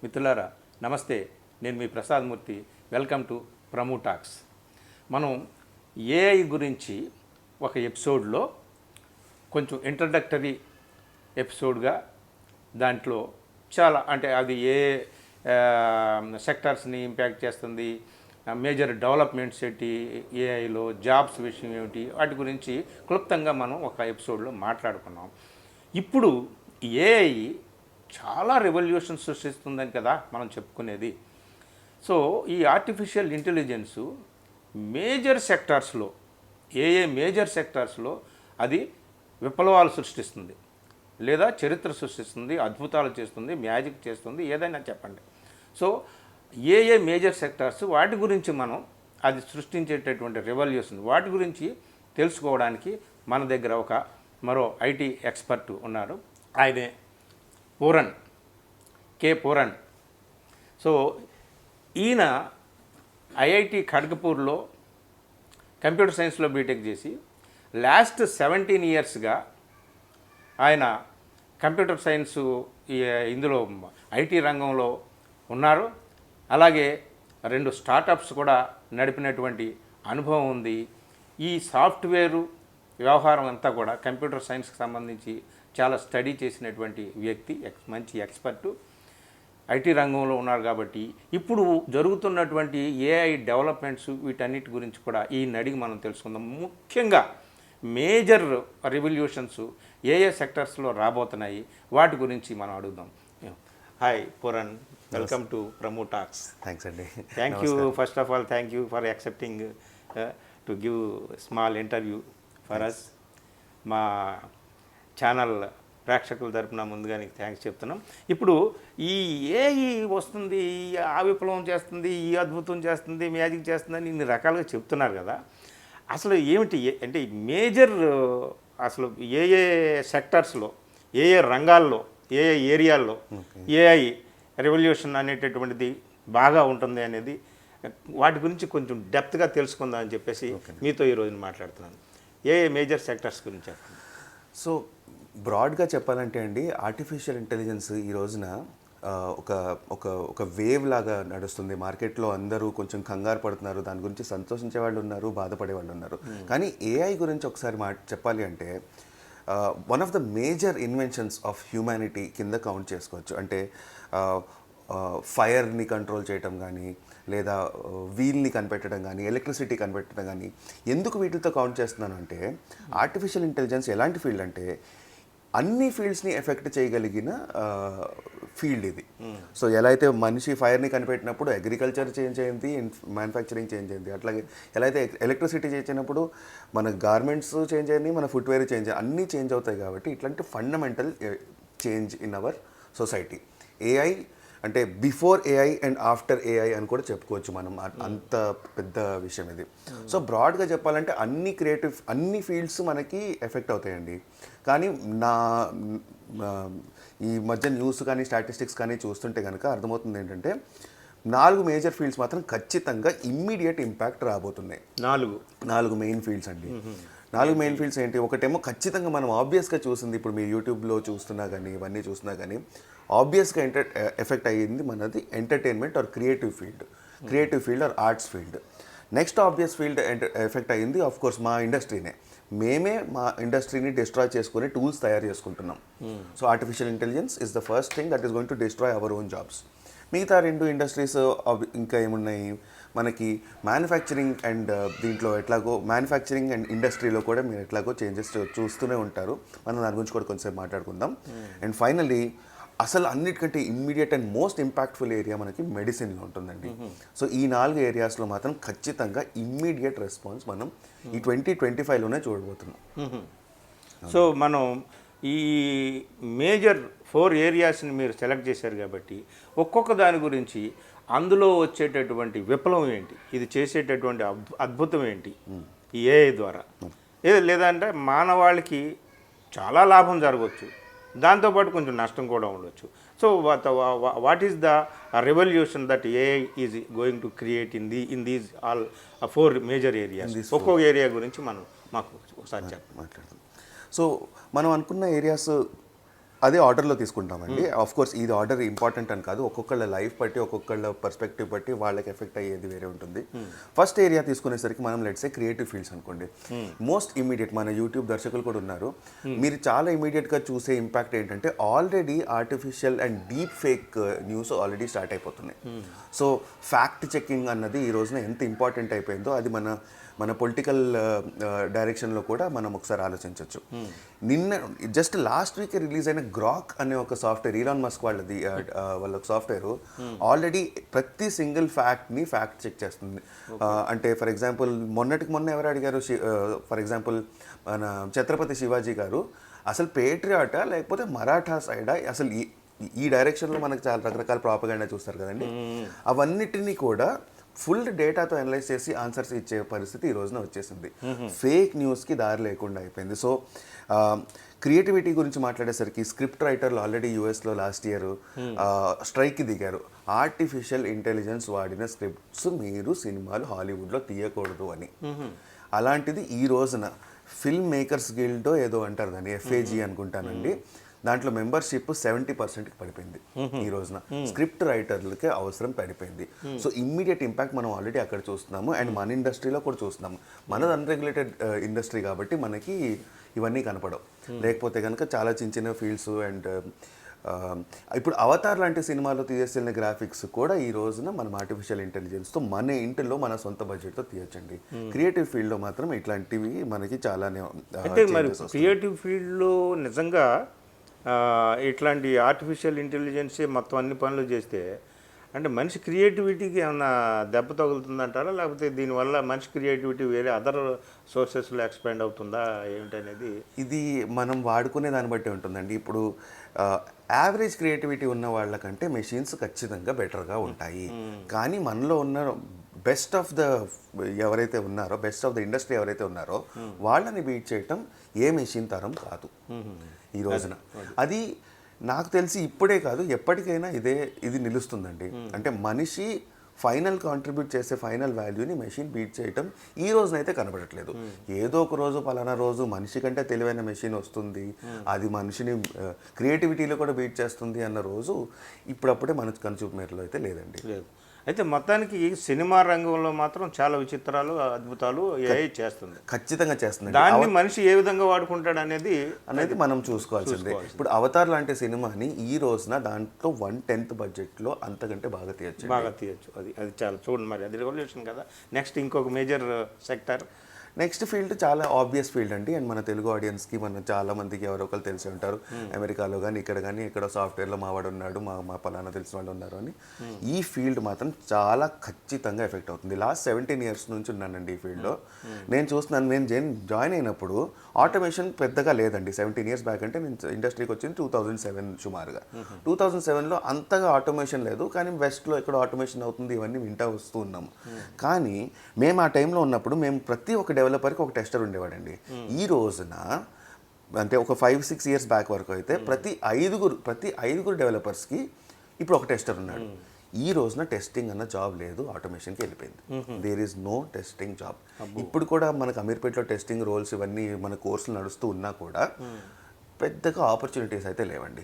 మిత్రులారా నమస్తే, నేను మీ Prasad Murthy. Welcome to Pramu talks. మనం ఏఐ గురించి ఒక ఎపిసోడ్లో కొంచెం ఇంట్రడక్టరీ ఎపిసోడ్గా దాంట్లో చాలా అంటే అది ఏ సెక్టార్స్ని ఇంపాక్ట్ చేస్తుంది, మేజర్ డెవలప్మెంట్స్ ఏంటి, ఏఐలో జాబ్స్ విషయం ఏమిటి, వాటి గురించి క్లుప్తంగా మనం ఒక ఎపిసోడ్లో మాట్లాడుకున్నాం. ఇప్పుడు ఏఐ చాలా రెవల్యూషన్ సృష్టిస్తుందని కదా మనం చెప్పుకునేది. సో ఈ ఆర్టిఫిషియల్ ఇంటెలిజెన్సు మేజర్ సెక్టార్స్లో మేజర్ సెక్టార్స్లో అది విప్లవాలు సృష్టిస్తుంది, లేదా చరిత్ర సృష్టిస్తుంది, అద్భుతాలు చేస్తుంది, మ్యాజిక్ చేస్తుంది, ఏదైనా చెప్పండి. సో మేజర్ సెక్టార్స్, వాటి గురించి మనం అది సృష్టించేటటువంటి రెవల్యూషన్ వాటి గురించి తెలుసుకోవడానికి మన దగ్గర మరో ఐటీ ఎక్స్పర్ట్ ఉన్నారు. ఆయనే పూరన్. సో ఈయన ఐఐటి ఖడ్గపూర్లో కంప్యూటర్ సైన్స్లో బీటెక్ చేసి లాస్ట్ 17 ఇయర్స్గా ఆయన కంప్యూటర్ సైన్స్ ఇందులో ఐటీ రంగంలో ఉన్నారు. అలాగే 2 స్టార్టప్స్ కూడా నడిపినటువంటి అనుభవం ఉంది. ఈ సాఫ్ట్వేరు వ్యవహారం అంతా కూడా కంప్యూటర్ సైన్స్కి సంబంధించి చాలా స్టడీ చేసినటువంటి వ్యక్తి, మంచి ఎక్స్పర్టు, ఐటీ రంగంలో ఉన్నారు. కాబట్టి ఇప్పుడు జరుగుతున్నటువంటి ఏఐ డెవలప్మెంట్స్ వీటన్నిటి గురించి కూడా ఈ నడిగి మనం తెలుసుకుందాం. ముఖ్యంగా మేజర్ రెవల్యూషన్స్ ఏ సెక్టర్స్లో రాబోతున్నాయి వాటి గురించి మనం అడుగుదాం. Hi Puran, welcome to Pramu talks. Thanks అండి. Thank you, first of all thank you for accepting to give small interview for us. మా ఛానల్ ప్రేక్షకుల తరపున ముందుగా నీకు థ్యాంక్స్ చెప్తున్నాం. ఇప్పుడు ఈ ఏఐ వస్తుంది, ఆ విప్లవం చేస్తుంది, ఈ అద్భుతం చేస్తుంది, మ్యాజిక్ చేస్తుందని ఇన్ని రకాలుగా చెప్తున్నారు కదా. అసలు ఏమిటి అంటే మేజర్ అసలు ఏ సెక్టర్స్లో, ఏ రంగాల్లో, ఏ ఏరియాల్లో ఏఐ రెవల్యూషన్ అనేటటువంటిది బాగా ఉంటుంది అనేది వాటి గురించి కొంచెం డెప్త్గా తెలుసుకుందాం అని చెప్పేసి మీతో ఈరోజు మాట్లాడుతున్నాను. మేజర్ సెక్టర్స్ గురించి చెప్పండి. సో బ్రాడ్గా చెప్పాలంటే అండి, ఆర్టిఫిషియల్ ఇంటెలిజెన్స్ ఈ రోజున ఒక ఒక ఒక వేవ్ లాగా నడుస్తుంది. మార్కెట్లో అందరూ కొంచెం కంగారు పడుతున్నారు, దాని గురించి సంతోషించే వాళ్ళు ఉన్నారు, బాధపడే వాళ్ళు ఉన్నారు. కానీ ఏఐ గురించి ఒకసారి చెప్పాలి అంటే one of the major inventions of humanity కింద కౌంట్ చేసుకోవచ్చు. అంటే ఫైర్ని కంట్రోల్ చేయటం కానీ, లేదా వీల్ని కనిపెట్టడం కానీ, ఎలక్ట్రిసిటీ కనిపెట్టడం కానీ. ఎందుకు వీటితో కౌంట్ చేస్తున్నాను అంటే, ఆర్టిఫిషియల్ ఇంటెలిజెన్స్ ఎలాంటి ఫీల్డ్ అంటే అన్ని ఫీల్డ్స్ని ఎఫెక్ట్ చేయగలిగిన ఫీల్డ్ ఇది. సో ఎలా అయితే మనిషి ఫైర్ని కనిపెట్టినప్పుడు అగ్రికల్చర్ చేంజ్ అయింది, మ్యానుఫ్యాక్చరింగ్ చేంజ్ అయింది, అట్లాగే ఎలా అయితే ఎలక్ట్రిసిటీ చేంజ్ అయినప్పుడు మన గార్మెంట్స్ చేంజ్ అయింది, మన ఫుట్వేర్ చేంజ్ అన్నీ చేంజ్ అవుతాయి. కాబట్టి ఇట్లాంటి fundamental change in our society. AI అంటే before AI and after AI అని కూడా చెప్పుకోవచ్చు మనం, అంత పెద్ద విషయం ఇది. సో బ్రాడ్గా చెప్పాలంటే అన్ని ఫీల్డ్స్ మనకి ఎఫెక్ట్ అవుతాయండి. కానీ ఈ మధ్య న్యూస్ కానీ స్టాటిస్టిక్స్ కానీ చూస్తుంటే కనుక అర్థమవుతుంది ఏంటంటే 4 మేజర్ ఫీల్డ్స్ మాత్రం ఖచ్చితంగా ఇమ్మీడియట్ ఇంపాక్ట్ రాబోతున్నాయి. 4 మెయిన్ ఫీల్డ్స్ అండి. 4 మెయిన్ ఫీల్డ్స్ ఏంటి? ఒకటేమో ఖచ్చితంగా మనం ఆబ్వియస్గా చూసింది, ఇప్పుడు మీరు యూట్యూబ్లో చూస్తున్నా కానీ ఇవన్నీ చూస్తున్నా కానీ ఆబ్వియస్గా ఎఫెక్ట్ అయ్యింది మనది entertainment are creative field are arts field. Next obvious field effect అయ్యింది ఆఫ్ కోర్స్ మా ఇండస్ట్రీనే. మేమే మా ఇండస్ట్రీని డిస్ట్రాయ్ చేసుకునే టూల్స్ తయారు చేసుకుంటున్నాం. So artificial intelligence is the first thing that is going to destroy our own jobs. మిగతా 2 ఇండస్ట్రీస్ ఇంకా ఏమున్నాయి మనకి, మ్యానుఫ్యాక్చరింగ్ అండ్ దీంట్లో ఎట్లాగో మ్యానుఫ్యాక్చరింగ్ అండ్ ఇండస్ట్రీలో కూడా మీరు ఎట్లాగో చేంజెస్ చూస్తూనే ఉంటారు. మనం దాని గురించి కూడా కొంచెంసేపు మాట్లాడుకుందాం. అండ్ ఫైనల్లీ అసలు అన్నిటికంటే immediate and most impactful area మనకి మెడిసిన్లో ఉంటుందండి. సో ఈ 4 ఏరియాస్లో మాత్రం ఖచ్చితంగా ఇమ్మీడియట్ రెస్పాన్స్ మనం ఈ 2025లోనే చూడబోతున్నాం. సో మనం ఈ మేజర్ 4 ఏరియాస్ని మీరు సెలెక్ట్ చేశారు కాబట్టి ఒక్కొక్క దాని గురించి, అందులో వచ్చేటటువంటి విప్లవం ఏంటి, ఇది చేసేటటువంటి అద్భుతం ఏంటి ఈ ఏఐ ద్వారా, లేదంటే మానవాళికి చాలా లాభం జరగవచ్చు, దాంతోపాటు కొంచెం నష్టం కూడా ఉండొచ్చు. So what is the revolution that AI is going to create in these all 4 major areas? ఒక్కొక్క ఏరియా గురించి మాకు ఒకసారి మాట్లాడదాం. సో మనం అనుకున్న ఏరియాస్ అదే ఆర్డర్లో తీసుకుంటామండి. ఆఫ్ కోర్స్ ఇది ఆర్డర్ ఇంపార్టెంట్ అని కాదు, ఒక్కొక్కళ్ళ లైఫ్ బట్టి ఒక్కొక్కళ్ళ పర్స్పెక్టివ్ బట్టి వాళ్ళకి ఎఫెక్ట్ అయ్యేది వేరే ఉంటుంది. ఫస్ట్ ఏరియా తీసుకునేసరికి మనం లెట్సే క్రియేటివ్ ఫీల్డ్స్ అనుకోండి. మోస్ట్ ఇమీడియట్ మన యూట్యూబ్ దర్శకులు కూడా ఉన్నారు, మీరు చాలా ఇమీడియట్గా చూసే ఇంపాక్ట్ ఏంటంటే already artificial and deep fake news already start అయిపోతున్నాయి. సో ఫ్యాక్ట్ చెకింగ్ అన్నది ఈ రోజున ఎంత ఇంపార్టెంట్ అయిపోయిందో అది మన పొలిటికల్ డైరెక్షన్లో కూడా మనం ఒకసారి ఆలోచించవచ్చు. నిన్న జస్ట్ లాస్ట్ వీక్ రిలీజ్ అయిన గ్రాక్ అనే ఒక సాఫ్ట్వేర్, ఈలాన్ మస్క్ వాళ్ళది, వాళ్ళ సాఫ్ట్వేర్ ఆల్రెడీ ప్రతి సింగిల్ ఫ్యాక్ట్ని ఫ్యాక్ట్ చెక్ చేస్తుంది. అంటే ఫర్ ఎగ్జాంపుల్ మొన్న ఎవరు అడిగారు, ఫర్ ఎగ్జాంపుల్ మన ఛత్రపతి శివాజీ గారు అసలు పేట్రియాటా లేకపోతే మరాఠా సైడా, అసలు ఈ డైరెక్షన్లో మనకు చాలా రకరకాల ప్రాపగండా చూస్తారు కదండి. అవన్నిటినీ కూడా ఫుల్ డేటాతో అనలైజ్ చేసి ఆన్సర్స్ ఇచ్చే పరిస్థితి ఈ రోజున వచ్చేసింది. ఫేక్ న్యూస్కి దారి లేకుండా అయిపోయింది. సో క్రియేటివిటీ గురించి మాట్లాడేసరికి స్క్రిప్ట్ రైటర్లు ఆల్రెడీ యూఎస్లో లాస్ట్ ఇయర్ స్ట్రైక్కి దిగారు. ఆర్టిఫిషియల్ ఇంటెలిజెన్స్ వాడిన స్క్రిప్ట్స్ మీరు సినిమాలు హాలీవుడ్లో తీయకూడదు అని. అలాంటిది ఈ రోజున ఫిల్మ్ మేకర్స్ గిల్డ్ ఏదో అంటారు దాన్ని, FAG అనుకుంటానండి, దాంట్లో మెంబర్షిప్ 70%కి పడిపోయింది ఈ రోజున. స్క్రిప్ట్ రైటర్లకి అవసరం పడిపోయింది. సో ఇమ్మీడియట్ ఇంపాక్ట్ మనం ఆల్రెడీ అక్కడ చూస్తున్నాము, అండ్ మన ఇండస్ట్రీలో కూడా చూస్తున్నాము. మనది అన్రెగ్యులేటెడ్ ఇండస్ట్రీ కాబట్టి మనకి ఇవన్నీ కనపడవు. లేకపోతే కనుక చాలా చిన్న చిన్న ఫీల్డ్స్ అండ్ ఇప్పుడు అవతార్ లాంటి సినిమాలో తీసేసిన గ్రాఫిక్స్ కూడా ఈ రోజున మనం ఆర్టిఫిషియల్ ఇంటెలిజెన్స్తో మన ఇంటిలో మన సొంత బడ్జెట్తో తీయచ్చండి. క్రియేటివ్ ఫీల్డ్లో మాత్రం ఇట్లాంటివి మనకి చాలానే. అంటే మరి క్రియేటివ్ ఫీల్డ్లో నిజంగా ఇట్లాంటి ఆర్టిఫిషియల్ ఇంటెలిజెన్సే మొత్తం అన్ని పనులు చేస్తే అంటే మనిషి క్రియేటివిటీకి ఏమన్నా దెబ్బ తగులుతుందంటారా, లేకపోతే దీనివల్ల మనిషి క్రియేటివిటీ వేరే అదర్ సోర్సెస్లో ఎక్స్పాండ్ అవుతుందా ఏమిటనేది? ఇది మనం వాడుకునే దాన్ని బట్టి ఉంటుందండి. ఇప్పుడు యావరేజ్ క్రియేటివిటీ ఉన్న వాళ్ళకంటే మెషిన్స్ ఖచ్చితంగా బెటర్గా ఉంటాయి. కానీ మనలో ఉన్న బెస్ట్ ఆఫ్ ద ఎవరైతే ఉన్నారో, బెస్ట్ ఆఫ్ ద ఇండస్ట్రీ ఎవరైతే ఉన్నారో వాళ్ళని బీట్ చేయటం ఏ మెషిన్ తరం కాదు ఈ రోజున. అది నాకు తెలిసి ఇప్పుడే కాదు ఎప్పటికైనా ఇది నిలుస్తుందండి. అంటే మనిషి ఫైనల్ కాంట్రిబ్యూట్ చేసే ఫైనల్ వాల్యూని మెషిన్ బీట్ చేయటం ఈ రోజునైతే కనబడట్లేదు. ఏదో ఒక రోజు పలానా రోజు మనిషి కంటే తెలివైన మెషిన్ వస్తుంది, అది మనిషిని క్రియేటివిటీలో కూడా బీట్ చేస్తుంది అన్న రోజు ఇప్పుడప్పుడే మన కనుచూపు మేరలో అయితే లేదండి. అయితే మొత్తానికి సినిమా రంగంలో మాత్రం చాలా విచిత్రాలు అద్భుతాలు AI చేస్తుంది, ఖచ్చితంగా చేస్తుంది. దాన్ని మనిషి ఏ విధంగా వాడుకుంటాడు అనేది మనం చూసుకోవాల్సిందే. ఇప్పుడు అవతార్ లాంటి సినిమాని ఈ రోజున దాంట్లో 1/10 బడ్జెట్లో అంతకంటే బాగా తీయచ్చు. అది చాలా చూడండి, మరి అది రెవల్యూషన్ కదా. నెక్స్ట్ ఇంకొక మేజర్ సెక్టర్, నెక్స్ట్ ఫీల్డ్ చాలా ఆబ్వియస్ ఫీల్డ్ అండి. అండ్ మన తెలుగు ఆడియన్స్కి మన చాలా మందికి ఎవరో ఒకరు తెలిసి ఉంటారు. అమెరికాలో కానీ ఇక్కడ కానీ ఎక్కడో సాఫ్ట్వేర్లో మావాడు ఉన్నాడు, మా పలానా తెలిసిన వాళ్ళు ఉన్నారు అని. ఈ ఫీల్డ్ మాత్రం చాలా ఖచ్చితంగా ఎఫెక్ట్ అవుతుంది. లాస్ట్ 17 years నుంచి ఉన్నానండి ఈ ఫీల్డ్లో. నేను చూస్తున్నాను, నేను జాయిన్ అయినప్పుడు ఆటోమేషన్ పెద్దగా లేదండి. 17 years బ్యాక్ అంటే నేను ఇండస్ట్రీకి వచ్చింది 2007 సుమారుగా. 2007లో అంతగా ఆటోమేషన్ లేదు, కానీ వెస్ట్లో ఎక్కడ ఆటోమేషన్ అవుతుంది ఇవన్నీ వింటా వస్తూ ఉన్నాము. కానీ మేము ఆ టైంలో ఉన్నప్పుడు మేము ప్రతి ఒక్క డెవలపర్కి ఒక టెస్టర్ ఉండేవాడండి. ఈ రోజున అంటే ఒక 5-6 years బ్యాక్ వరకు అయితే ప్రతి ఐదుగురు డెవలపర్స్కి ఇప్పుడు ఒక టెస్టర్ ఉన్నాడు. ఈ రోజున టెస్టింగ్ అన్న జాబ్ లేదు, ఆటోమేషన్కి వెళ్ళిపోయింది. There is no testing job. ఇప్పుడు కూడా మనకు అమీర్పేటలో టెస్టింగ్ రోల్స్ ఇవన్నీ మన కోర్సులు నడుస్తూ ఉన్నా కూడా పెద్దగా ఆపర్చునిటీస్ అయితే లేవండి.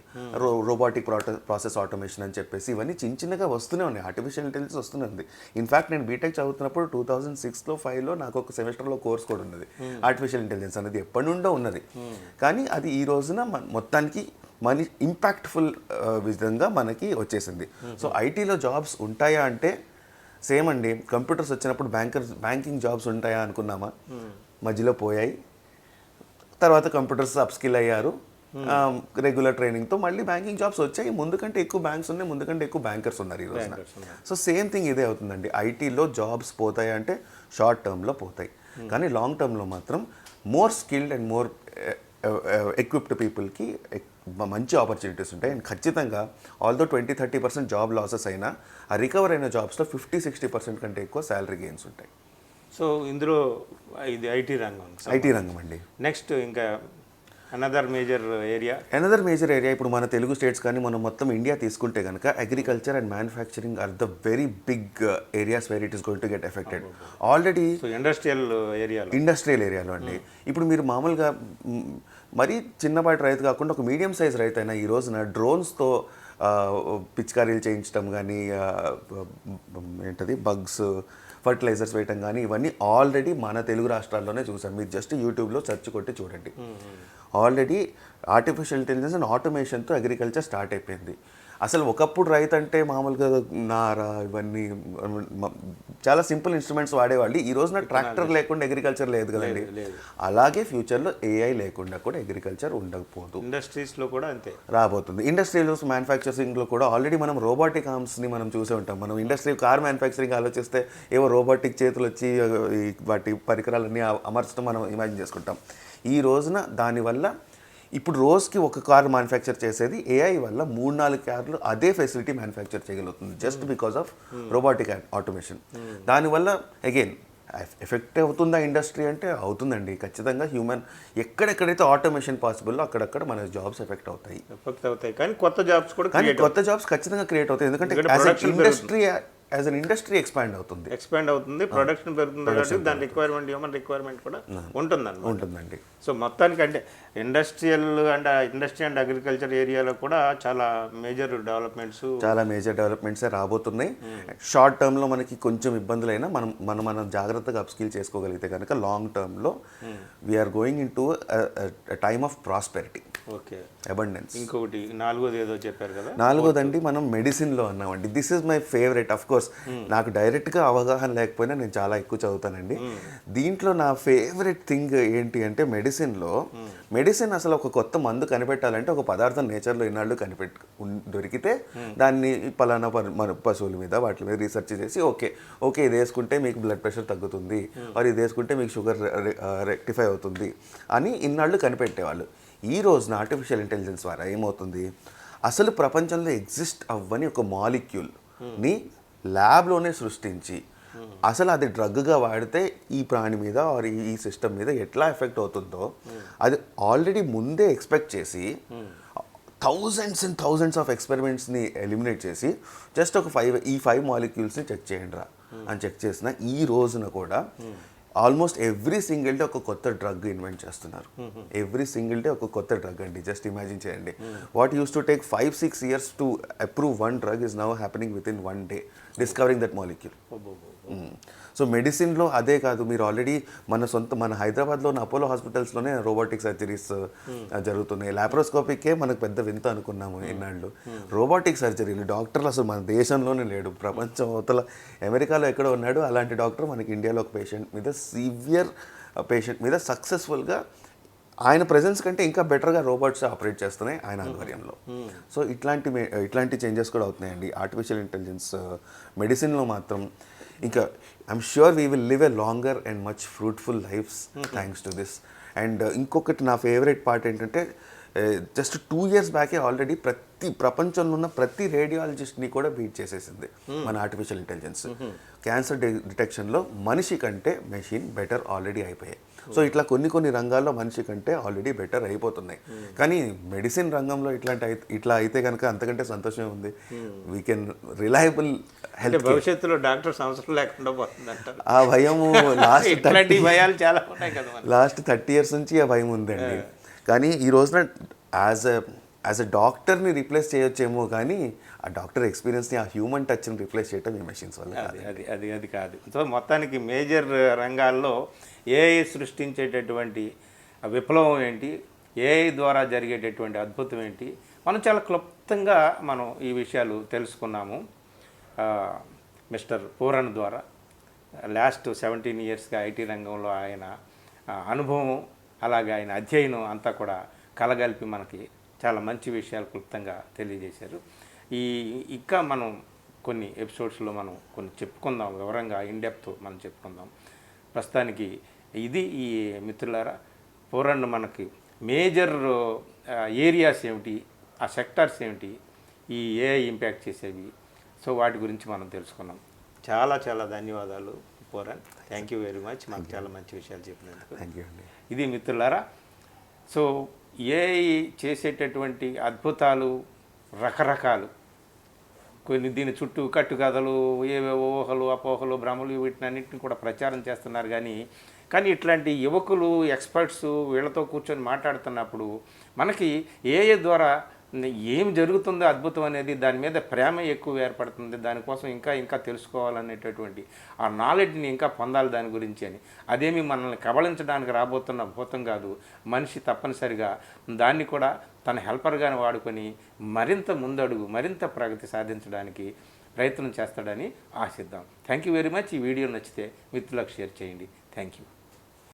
రోబోటిక్ ప్రాసెస్ ఆటోమేషన్ అని చెప్పేసి ఇవన్నీ చిన్నగా వస్తూనే ఉన్నాయి. ఆర్టిఫిషియల్ ఇంటెలిజెన్స్ వస్తూనే ఉంది. ఇన్ఫ్యాక్ట్ నేను బీటెక్ చదువుతున్నప్పుడు 2006లో 5లో నాకు ఒక సెమిస్టర్లో కోర్స్ కూడా ఉన్నది. ఆర్టిఫిషియల్ ఇంటెలిజెన్స్ అనేది ఎప్పటి నుండో ఉన్నది. కానీ అది ఈ రోజున మొత్తానికి ఇంపాక్ట్ఫుల్ విధంగా మనకి వచ్చేసింది. సో ఐటీలో జాబ్స్ ఉంటాయా అంటే సేమ్ అండి. కంప్యూటర్స్ వచ్చినప్పుడు బ్యాంకింగ్ జాబ్స్ ఉంటాయా అనుకున్నామా, మధ్యలో పోయాయి. తర్వాత కంప్యూటర్స్ అప్స్కిల్ అయ్యారు, రెగ్యులర్ ట్రైనింగ్తో మళ్ళీ బ్యాంకింగ్ జాబ్స్ వచ్చాయి. ముందు కంటే ఎక్కువ బ్యాంక్స్ ఉన్నాయి, ముందు కంటే ఎక్కువ బ్యాంకర్స్ ఉన్నారు ఈ రోజున. సో సేమ్ థింగ్ ఇదే అవుతుందండి. ఐటీలో జాబ్స్ పోతాయి అంటే షార్ట్ టర్మ్లో పోతాయి, కానీ లాంగ్ టర్మ్లో మాత్రం more skilled and more equipped పీపుల్కి మంచి ఆపర్చునిటీస్ ఉంటాయి. అండ్ ఖచ్చితంగా ఆల్దో 20-30% జాబ్ లాసెస్ అయినా ఆ రికవర్ అయిన జాబ్స్లో 50-60% కంటే ఎక్కువ శాలరీ గెయిన్స్ ఉంటాయి. సో ఇందులో ఇది ఐటీ రంగం అండి. నెక్స్ట్ ఇంకా అనదర్ మేజర్ ఏరియా. ఇప్పుడు మన తెలుగు స్టేట్స్ కానీ మనం మొత్తం ఇండియా తీసుకుంటే కనుక agriculture and manufacturing are the very big areas where it is going to get affected already. So industrial ఏరియాలో అండి. ఇప్పుడు మీరు మామూలుగా మరీ చిన్నపాటి రైతు కాకుండా ఒక మీడియం సైజ్ రైతు అయినా ఈ రోజున డ్రోన్స్తో పిచికారీలు చేయించడం కానీ ఏంటది బగ్స్ ఫర్టిలైజర్స్ వేయటం కానీ ఇవన్నీ ఆల్రెడీ మన తెలుగు రాష్ట్రాల్లోనే చూసాం. మీరు జస్ట్ యూట్యూబ్లో సెర్చ్ కొట్టి చూడండి. ఆల్రెడీ ఆర్టిఫిషియల్ ఇంటెలిజెన్స్ అండ్ ఆటోమేషన్తో అగ్రికల్చర్ స్టార్ట్ అయిపోయింది. అసలు ఒకప్పుడు రైతు అంటే మామూలుగా నార ఇవన్నీ చాలా సింపుల్ ఇన్స్ట్రుమెంట్స్ వాడేవాళ్ళు. ఈ రోజున ట్రాక్టర్ లేకుండా అగ్రికల్చర్ లేదు కదండి. అలాగే ఫ్యూచర్లో ఏఐ లేకుండా కూడా అగ్రికల్చర్ ఉండకపోదు. ఇండస్ట్రీస్లో కూడా అంతే రాబోతుంది. ఇండస్ట్రీస్ మ్యానుఫ్యాక్చరింగ్లో కూడా ఆల్రెడీ మనం రోబోటిక్ ఆర్మ్స్ని మనం చూసే ఉంటాం. మనం ఇండస్ట్రీ కార్ మ్యానుఫ్యాక్చరింగ్ ఆలోచిస్తే ఏవో రోబోటిక్ చేతులు వచ్చి వాటి పరికరాలన్నీ అమర్చడం మనం ఇమాజిన్ చేసుకుంటాం. ఈ రోజున దానివల్ల ఇప్పుడు రోజుకి ఒక కార్ మ్యానుఫ్యాక్చర్ చేసేది ఏఐ వల్ల 3-4 కార్లు అదే ఫెసిలిటీ మ్యానుఫ్యాక్చర్ చేయగలుగుతుంది just because of robotic automation. దానివల్ల అగైన్ ఎఫెక్ట్ అవుతుందా ఇండస్ట్రీ అంటే అవుతుందండి ఖచ్చితంగా. హ్యూమన్ ఎక్కడెక్కడైతే ఆటోమేషన్ పాసిబుల్లో అక్కడక్కడ మన జాబ్స్ ఎఫెక్ట్ అవుతాయి. కానీ కొత్త జాబ్స్ ఖచ్చితంగా క్రియేట్ అవుతాయి. ఎందుకంటే యాజ్ అన్ ఇండస్ట్రీ ఎక్స్పాండ్ అవుతుంది, ప్రొడక్షన్ పెరుగుతుంది కాబట్టి దాని రిక్వైర్మెంట్ హ్యూమన్ రిక్వైర్మెంట్ కూడా ఉంటుందండి. సో మొత్తానికి అంటే ఇండస్ట్రీ అండ్ అగ్రికల్చర్ ఏరియాలో కూడా చాలా మేజర్ డెవలప్మెంట్సే రాబోతున్నాయి. షార్ట్ టర్మ్లో మనకి కొంచెం ఇబ్బందులైనా మనం జాగ్రత్తగా అప్స్కిల్ చేసుకోగలిగితే కనుక లాంగ్ టర్మ్లో we are going into time of prosperity, abundance. ఇంకొకటి నాలుగోది ఏదో చెప్పారు కదా, నాలుగోదండి మనం మెడిసిన్లో అన్నామండి. This is my favourite. Of course నాకు డైరెక్ట్గా అవగాహన లేకపోయినా నేను చాలా ఎక్కువ చదువుతానండి. దీంట్లో నా ఫేవరెట్ థింగ్ ఏంటి అంటే మెడిసిన్ అసలు ఒక కొత్త మందు కనిపెట్టాలంటే ఒక పదార్థం నేచర్లో ఇన్నాళ్ళు దొరికితే దాన్ని పలానా పశువుల మీద వాటి మీద రీసెర్చ్ చేసి ఓకే ఇది వేసుకుంటే మీకు బ్లడ్ ప్రెషర్ తగ్గుతుంది, మరి ఇది వేసుకుంటే మీకు షుగర్ రెక్టిఫై అవుతుంది అని ఇన్నాళ్ళు కనిపెట్టేవాళ్ళు. ఈ రోజున ఆర్టిఫిషియల్ ఇంటెలిజెన్స్ ద్వారా ఏమవుతుంది, అసలు ప్రపంచంలో ఎగ్జిస్ట్ అవ్వని ఒక మాలిక్యూల్ని ల్యాబ్లోనే సృష్టించి అసలు అది డ్రగ్గా వాడితే ఈ ప్రాణి మీద ఆర్ ఈ సిస్టమ్ మీద ఎట్లా ఎఫెక్ట్ అవుతుందో అది ఆల్రెడీ ముందే ఎక్స్పెక్ట్ చేసి థౌజండ్స్ ఆఫ్ ఎక్స్పెరిమెంట్స్ని ఎలిమినేట్ చేసి జస్ట్ ఒక 5 మాలిక్యూల్స్ని చెక్ చేయండి రా అని చెక్ చేసిన ఈ రోజున కూడా ఆల్మోస్ట్ ఎవ్రీ సింగిల్ డే ఒక కొత్త డ్రగ్ ఇన్వెంట్ చేస్తున్నారు. ఎవ్రీ సింగిల్ డే ఒక కొత్త డ్రగ్ అండి. జస్ట్ ఇమాజిన్ చేయండి. What use to take 5-6 years to approve one drug is now happening within 1 day discovering that molecule. So మెడిసిన్లో అదే కాదు, మీరు ఆల్రెడీ మన హైదరాబాద్లో ఉన్న అపోలో హాస్పిటల్స్లోనే రోబోటిక్ సర్జరీస్ జరుగుతున్నాయి. లాప్రోస్కోపికే మనకు పెద్ద వింత అనుకున్నాము ఇన్నాళ్ళు. రోబోటిక్ సర్జరీలు డాక్టర్లు అసలు మన దేశంలోనే లేడు, ప్రపంచం అవతల అమెరికాలో ఎక్కడో ఉన్నాడు. అలాంటి డాక్టర్ మనకి ఇండియాలో ఒక సివియర్ పేషెంట్ మీద సక్సెస్ఫుల్గా ఆయన ప్రెజెన్స్ కంటే ఇంకా బెటర్గా రోబోట్స్ ఆపరేట్ చేస్తున్నాయి ఆయన ఆధ్వర్యంలో. సో ఇట్లాంటి చేంజెస్ కూడా అవుతున్నాయండి ఆర్టిఫిషియల్ ఇంటెలిజెన్స్ మెడిసిన్లో మాత్రం. ఇంకా I'm sure we will live a longer and much fruitful lives thanks to this. And ఇంకొకటి నా ఫేవరెట్ పార్ట్ ఏంటంటే జస్ట్ 2 years బ్యాకే ఆల్రెడీ ప్రపంచంలో ఉన్న ప్రతి రేడియాలజిస్ట్ని కూడా బీట్ చేసేసింది మన ఆర్టిఫిషియల్ ఇంటెలిజెన్స్. క్యాన్సర్ డిటెక్షన్లో మనిషి కంటే మెషిన్ బెటర్ ఆల్రెడీ అయిపోయాయి. సో ఇట్లా కొన్ని రంగాల్లో మనిషి కంటే ఆల్రెడీ బెటర్ అయిపోతున్నాయి. కానీ మెడిసిన్ రంగంలో ఇట్లా అయితే కనుక అంతకంటే సంతోషం ఉంది. We can reliable health. భవిష్యత్తులో డాక్టర్స్ అవసరం లేకుండా పోతుంది. ఆ భయము లాస్ట్ 30 years నుంచి ఆ భయం ఉందండి. కానీ ఈ రోజున యాజ్ ఎ డాక్టర్ని రీప్లేస్ చేయొచ్చేమో కానీ ఆ డాక్టర్ ఎక్స్పీరియన్స్ని ఆ హ్యూమన్ టచ్ని రీప్లేస్ చేయటం ఈ మెషిన్స్ వల్ల అది కాదు. సో మొత్తానికి మేజర్ రంగాల్లో ఏఐ సృష్టించేటటువంటి విప్లవం ఏంటి, ఏఐ ద్వారా జరిగేటటువంటి అద్భుతం ఏంటి, మనం చాలా క్లుప్తంగా మనం ఈ విషయాలు తెలుసుకున్నాము మిస్టర్ పూరన్ ద్వారా. లాస్ట్ 17 yearsగా ఐటీ రంగంలో ఆయన అనుభవం అలాగే ఆయన అధ్యయనం అంతా కూడా కలగలిపి మనకి చాలా మంచి విషయాలు క్లుప్తంగా తెలియజేశారు. ఇంకా మనం కొన్ని ఎపిసోడ్స్లో మనం కొన్ని చెప్పుకుందాం, వివరంగా ఇన్డెప్త్ మనం చెప్పుకుందాం. ప్రస్తుతానికి ఇది ఈ మిత్రులారా పూరన్ మనకి మేజర్ ఏరియాస్ ఏమిటి, ఆ సెక్టార్స్ ఏమిటి, ఈ ఏఐ ఇంపాక్ట్ చేసేవి, సో వాటి గురించి మనం తెలుసుకున్నాం. చాలా చాలా ధన్యవాదాలు Puran. Thank you very much. మాకు చాలా మంచి విషయాలు చెప్పినందుకు. థ్యాంక్ యూ అండి. ఇది మిత్రులారా. సో ఏఐ చేసేటటువంటి అద్భుతాలు రకరకాలు. కొన్ని దీని చుట్టూ కట్టుకథలు, ఏవేవో ఊహలు, అపోహలు, భ్రమలు వీటినన్నింటిని కూడా ప్రచారం చేస్తున్నారు. కానీ ఇట్లాంటి యువకులు, ఎక్స్పర్ట్స్ వీళ్ళతో కూర్చొని మాట్లాడుతున్నప్పుడు మనకి ఏఐ ద్వారా ఏం జరుగుతుందో అద్భుతం అనేది దాని మీద ప్రేమ ఎక్కువ ఏర్పడుతుంది. దానికోసం ఇంకా తెలుసుకోవాలనేటటువంటి ఆ నాలెడ్జ్ని ఇంకా పొందాలి దాని గురించి అని. అదేమి మనల్ని కబళించడానికి రాబోతున్న భూతం కాదు. మనిషి తప్పనిసరిగా దాన్ని కూడా తన హెల్పర్గానే వాడుకొని మరింత ముందడుగు, మరింత ప్రగతి సాధించడానికి ప్రయత్నం చేస్తాడని ఆశిద్దాం. Thank you very much. ఈ వీడియో నచ్చితే మిత్రులకు షేర్ చేయండి. Thank you.